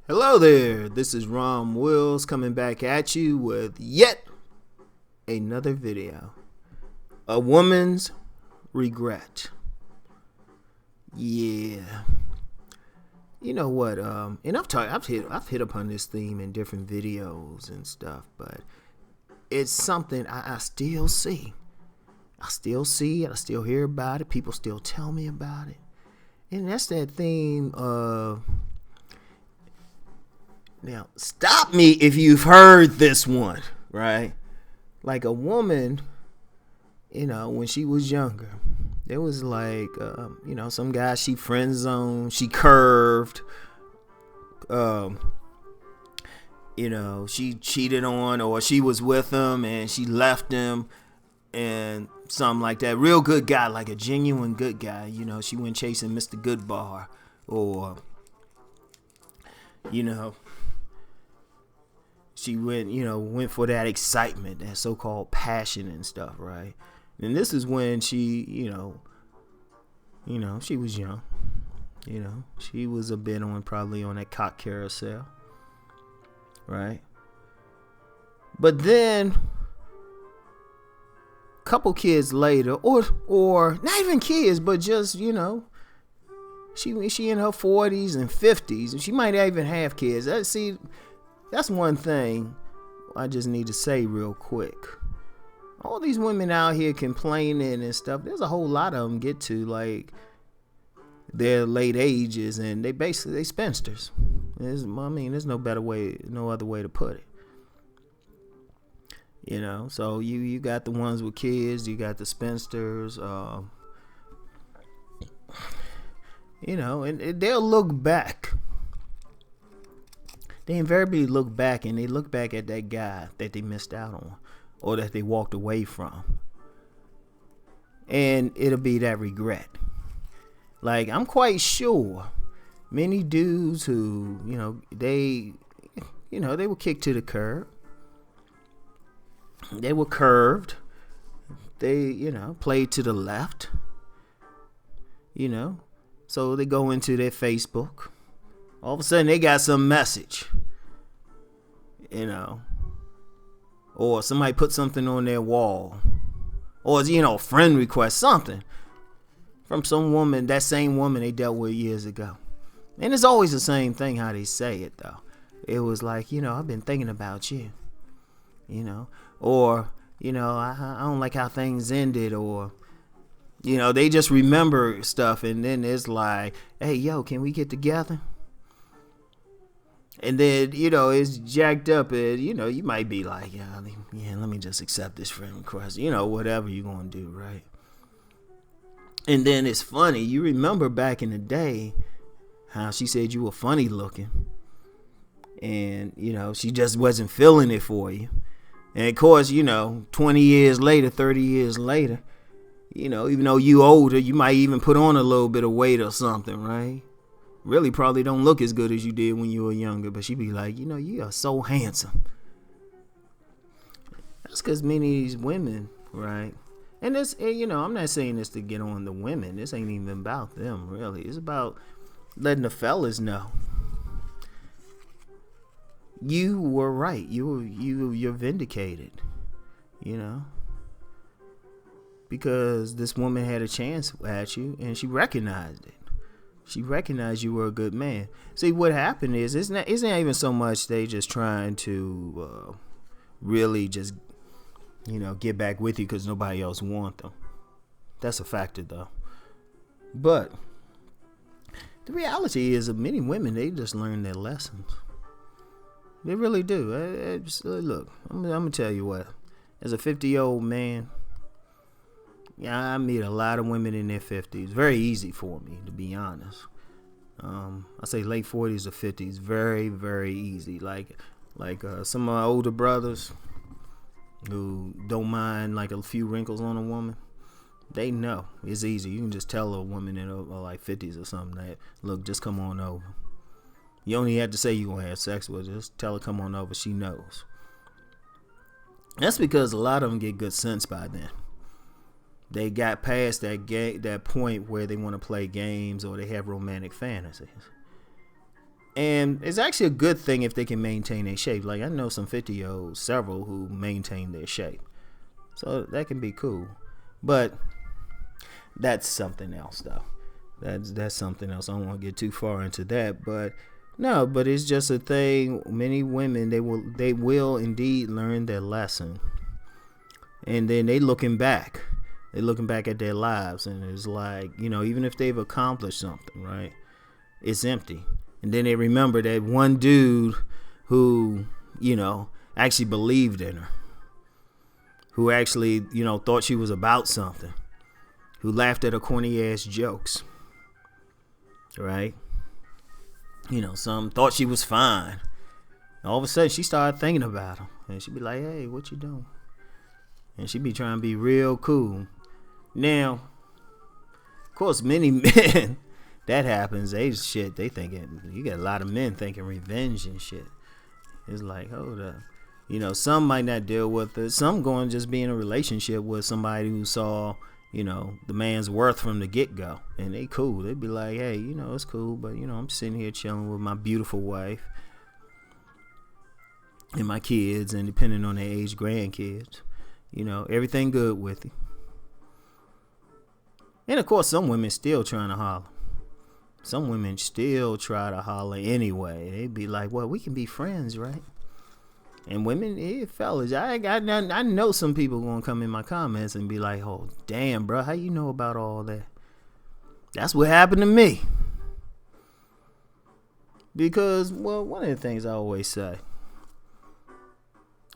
Hello there, this is Rom Wills coming back at you with yet another video. A woman's regret. Yeah. You know what, and I've hit upon this theme in different videos and stuff, but it's something I still see. I still see it, I still hear about it, people still tell me about it. And that's that theme of, now, stop me if you've heard this one, right? Like a woman, when she was younger, there was like, some guy she friend zoned, she curved, she cheated on, or she was with him and she left him and something like that. Real good guy, like a genuine good guy. She went chasing Mr. Goodbar, or, she went for that excitement, that so-called passion and stuff, right? And this is when she, she was young. She was a bit probably on that cock carousel, right? But then, couple kids later, or not even kids, but just she in her 40s and 50s, and she might not even have kids. That's one thing I just need to say real quick. All these women out here complaining and stuff, there's a whole lot of them get to like their late ages and they spinsters. There's no other way to put it. So you got the ones with kids, you got the spinsters, and they'll look back. They invariably look back, and they look back at that guy that they missed out on or that they walked away from. And it'll be that regret. Like, I'm quite sure many dudes who, they were kicked to the curb. They were curved. They, played to the left. So they go into their Facebook. All of a sudden, they got some message, or somebody put something on their wall, or, friend request, something from some woman, that same woman they dealt with years ago. And it's always the same thing how they say it, though. It was like, I've been thinking about you, or, I don't like how things ended, or, they just remember stuff, and then it's like, hey, yo, can we get together? And then, it's jacked up, and, you might be like, let me just accept this friend request, whatever you're going to do, right? And then it's funny, you remember back in the day how she said you were funny looking, and, she just wasn't feeling it for you. And, of course, 20 years later, 30 years later, even though you older, you might even put on a little bit of weight or something, right? Really probably don't look as good as you did when you were younger, but she be like, you are so handsome. That's because many of these women, right? And this, I'm not saying this to get on the women. This ain't even about them, really. It's about letting the fellas know you were right. You're vindicated, because this woman had a chance at you and she recognized it. She recognized you were a good man. See, what happened is, it's not even so much they just trying to really just, get back with you because nobody else want them. That's a factor, though. But the reality is that many women, they just learn their lessons. They really do. Look, I'm going to tell you what. As a 50-year-old man, I meet a lot of women in their 50s. Very easy for me, to be honest. I say late 40s or 50s. Very, very easy. Like some of my older brothers who don't mind like a few wrinkles on a woman. They know it's easy. You can just tell a woman in her like 50s or something that, look, just come on over. You only have to say you're going to have sex with her. Just tell her come on over. She knows. That's because a lot of them get good sense by then. They got past that point where they want to play games or they have romantic fantasies. And it's actually a good thing if they can maintain their shape. Like I know some 50-year-olds, several who maintain their shape. So that can be cool. But that's something else though. That's something else. I don't want to get too far into that, but no, but it's just a thing. Many women they will indeed learn their lesson. And then they looking back. They looking back at their lives and it's like, even if they've accomplished something, right? It's empty. And then they remember that one dude who, actually believed in her. Who actually, thought she was about something. Who laughed at her corny ass jokes. Right? Some thought she was fine. All of a sudden she started thinking about him. And she'd be like, hey, what you doing? And she'd be trying to be real cool. Now, of course, many men, that happens. They thinking, you got a lot of men thinking revenge and shit. It's like, hold up. Some might not deal with it. Some going to just be in a relationship with somebody who saw, the man's worth from the get-go. And they cool. They'd be like, hey, it's cool. But, I'm sitting here chilling with my beautiful wife and my kids. And depending on their age, grandkids. Everything good with you. And, of course, some women still trying to holler. Some women still try to holler anyway. They'd be like, well, we can be friends, right? And women, fellas, I know some people gonna come in my comments and be like, oh, damn, bro, how you know about all that? That's what happened to me. Because, well, one of the things I always say,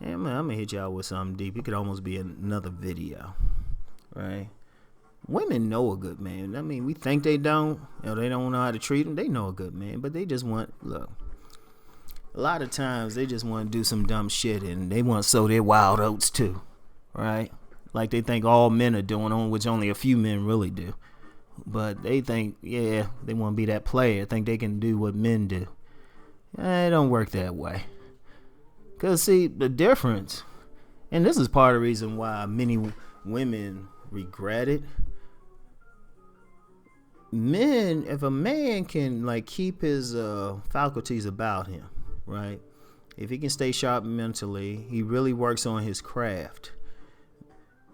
I'm gonna hit y'all with something deep. It could almost be another video, right? Women know a good man. I mean, we think they don't, they don't know how to treat them. They know a good man, but they just look. A lot of times they just want to do some dumb shit and they want to sow their wild oats too, right? Like they think all men are doing, which only a few men really do. But they think, they want to be that player, think they can do what men do. It don't work that way. Because see, the difference, and this is part of the reason why many women regret it. Men, if a man can keep his faculties about him, right? If he can stay sharp mentally, he really works on his craft.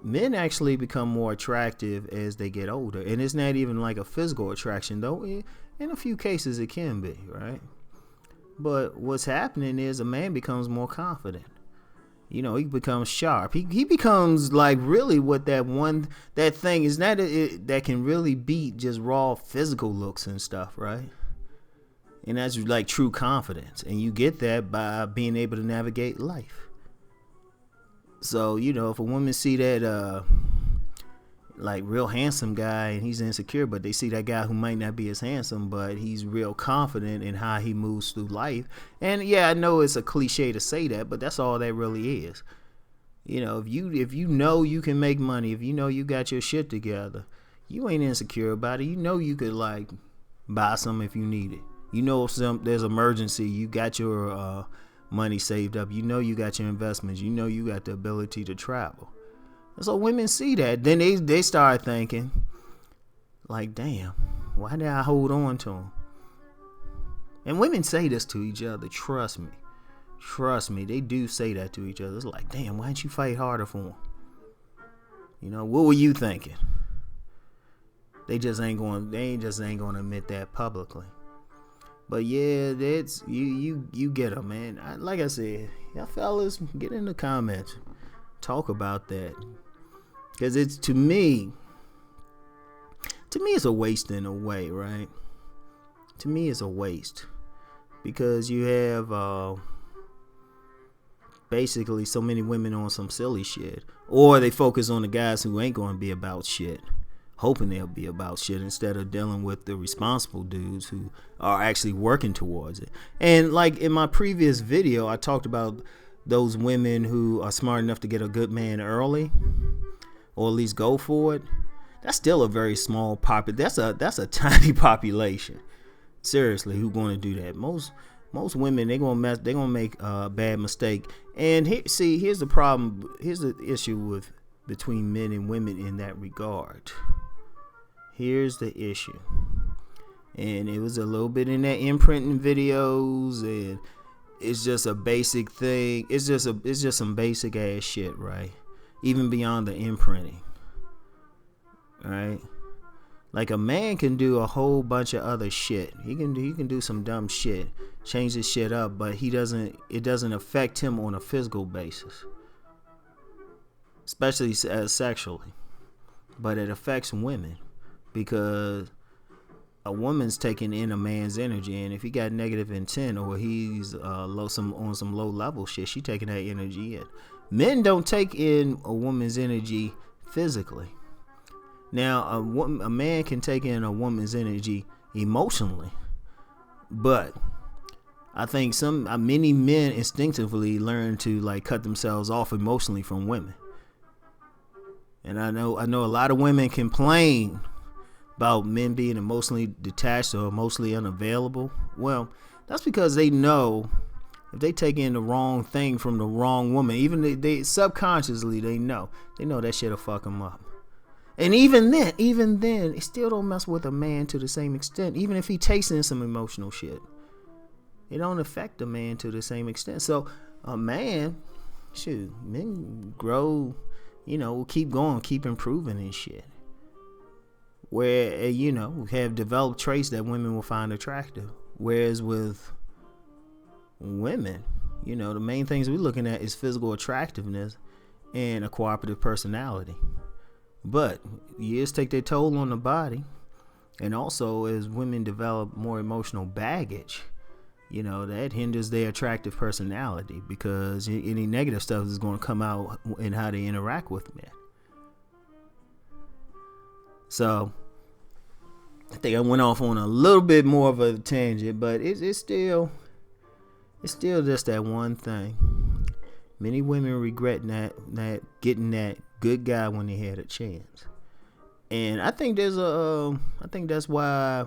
Men actually become more attractive as they get older. And it's not even like a physical attraction, though. In a few cases, it can be, right? But what's happening is a man becomes more confident. He becomes sharp. He becomes really what that thing is that can really beat just raw physical looks and stuff, right? And that's true confidence. And you get that by being able to navigate life. So, if a woman see that real handsome guy and he's insecure, but they see that guy who might not be as handsome, but he's real confident in how he moves through life. And yeah, I know it's a cliche to say that, but that's all that really is. If you know you can make money, if you know you got your shit together, you ain't insecure about it. You could buy something if you need it. If there's emergency, you got your money saved up. You got your investments. You got the ability to travel. And so women see that. Then they start thinking, damn, why did I hold on to him? And women say this to each other. Trust me. They do say that to each other. It's damn, why didn't you fight harder for him? What were you thinking? They just ain't going to admit that publicly. But yeah, that's you get them, man. Like I said, y'all fellas, get in the comments, talk about that, because it's to me it's a waste in a way, right? To me, it's a waste because you have basically so many women on some silly shit, or they focus on the guys who ain't going to be about shit, hoping they'll be about shit instead of dealing with the responsible dudes who are actually working towards it. And in my previous video, I talked about those women who are smart enough to get a good man early, or at least go for it. That's still a very small population. That's a tiny population. Seriously, who's going to do that? Most women, they're gonna make a bad mistake. And here's the problem. Here's the issue between men and women in that regard. Here's the issue. And it was a little bit in that imprinting videos, and it's just a basic thing. It's just some basic ass shit, right? Even beyond the imprinting, right? Like a man can do a whole bunch of other shit. He can do some dumb shit, change his shit up, but it doesn't affect him on a physical basis, especially sexually. But it affects women because a woman's taking in a man's energy, and if he got negative intent or he's on some low level shit, she taking that energy in. Men don't take in a woman's energy physically. Now, a man can take in a woman's energy emotionally, but I think many men instinctively learn to like cut themselves off emotionally from women. And I know a lot of women complain about men being emotionally detached or emotionally unavailable. Well, that's because they know if they take in the wrong thing from the wrong woman, even they subconsciously they know that shit'll fuck them up. And even then, it still don't mess with a man to the same extent. Even if he takes in some emotional shit, it don't affect a man to the same extent. So a man, men grow, keep going, keep improving and shit. Where, have developed traits that women will find attractive. Whereas with women, the main things we're looking at is physical attractiveness and a cooperative personality. But years take their toll on the body. And also, as women develop more emotional baggage, that hinders their attractive personality because any negative stuff is going to come out in how they interact with men. So I think I went off on a little bit more of a tangent, but it's still just that one thing. Many women regret that getting that good guy when they had a chance. And I think that's why,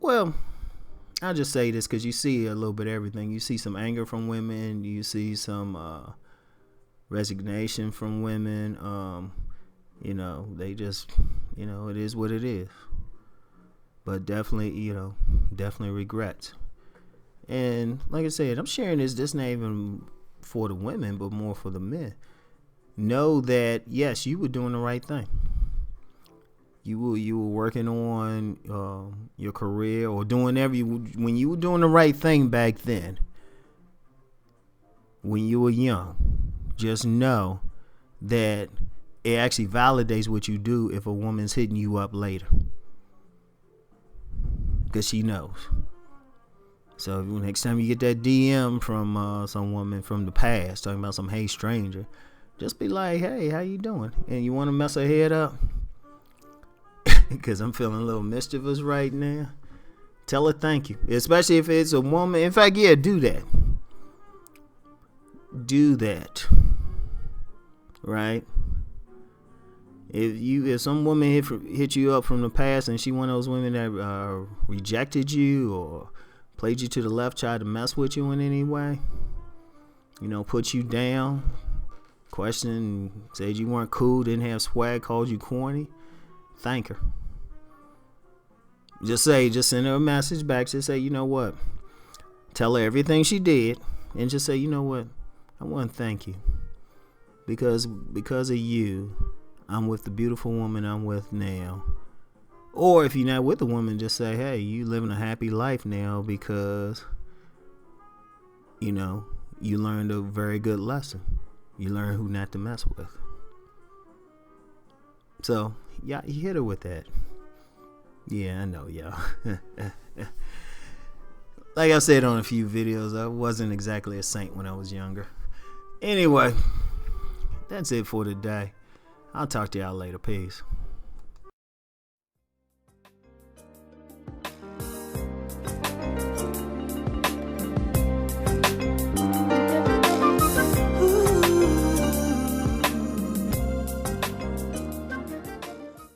well, I'll just say this because you see a little bit of everything. You see some anger from women. You see some resignation from women. They just, it is what it is. But definitely, definitely regrets. And like I said, I'm sharing this not even for the women, but more for the men. Know that, yes, you were doing the right thing. You were working on your career or doing when you were doing the right thing back then, when you were young. Just know that it actually validates what you do if a woman's hitting you up later, because she knows. So next time you get that DM from some woman from the past talking about some hey stranger, just be like, hey, how you doing? And you want to mess her head up because I'm feeling a little mischievous right now. Tell her thank you, especially if it's a woman. In fact, yeah, do that. Right? If some woman hit you up from the past and she one of those women that rejected you or played you to the left, tried to mess with you in any way, put you down, questioned, said you weren't cool, didn't have swag, called you corny, thank her. Just send her a message back. Just say, you know what? Tell her everything she did, and just say, you know what? I want to thank you because of you, I'm with the beautiful woman I'm with now. Or if you're not with a woman, just say, hey, you living a happy life now because, you learned a very good lesson. You learn who not to mess with. So, yeah, you hit her with that. Yeah, I know, y'all. Like I said on a few videos, I wasn't exactly a saint when I was younger. Anyway, that's it for today. I'll talk to y'all later. Peace.